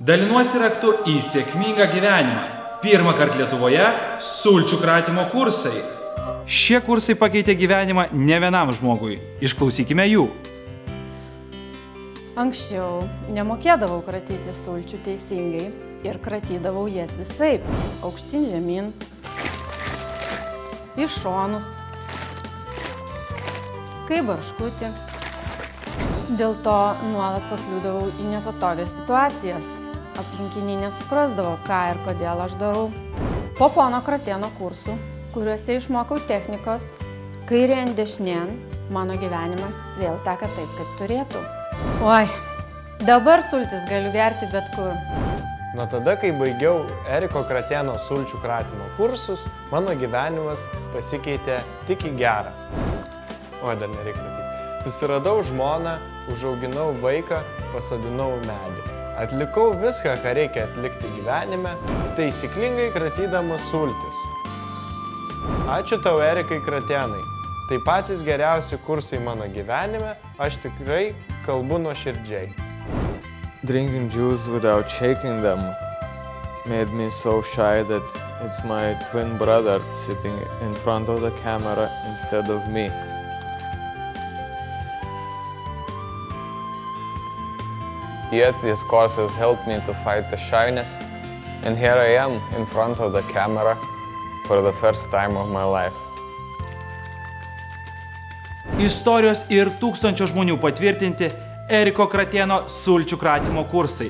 Dalinuosi raktu į sėkmingą gyvenimą. Pirmą kartą Lietuvoje sulčių kratymo kursai. Šie kursai pakeitė gyvenimą ne vienam žmogui. Išklausykime jų. Anksčiau nemokėdavau kratyti sulčių teisingai ir kratydavau jas visaip. Aukštyn žemyn, į šonus, kaip barškutį. Dėl to nuolat pakliūdavau į nepatogias situacijas. Aplinkiniai nesuprasdavo, ką ir kodėl aš darau. Po pono Kratėno kursų, kuriuose išmokau technikos, kairėn dešinėn, mano gyvenimas vėl teka taip, kaip turėtų. Oi, dabar sultis galiu gerti bet kur. Nuo tada, kai baigiau Eriko Kratėno sulčių kratymo kursus, mano gyvenimas pasikeitė tik į gerą. Oi, dar nereikia matyti. Susiradau žmoną, užauginau vaiką, pasodinau medį. Atlikau viską, ką reikia atlikti gyvenime, taisyklingai kratydamas sultis. Ačiū tau, Erikai Kratėnai. Tai patys geriausi kursai mano gyvenime, aš tikrai kalbu nuoširdžiai. Drinking juice without shaking them made me so shy that it's my twin brother sitting in front of the camera instead of me. Yet these courses helped me to fight the shyness, and here I am in front of the camera for the first time of my life. Istorijos ir tūkstančio žmonių patvirtinti Eriko Kratėno sulčių kratymo kursai.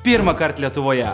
Pirmą kartą Lietuvoje.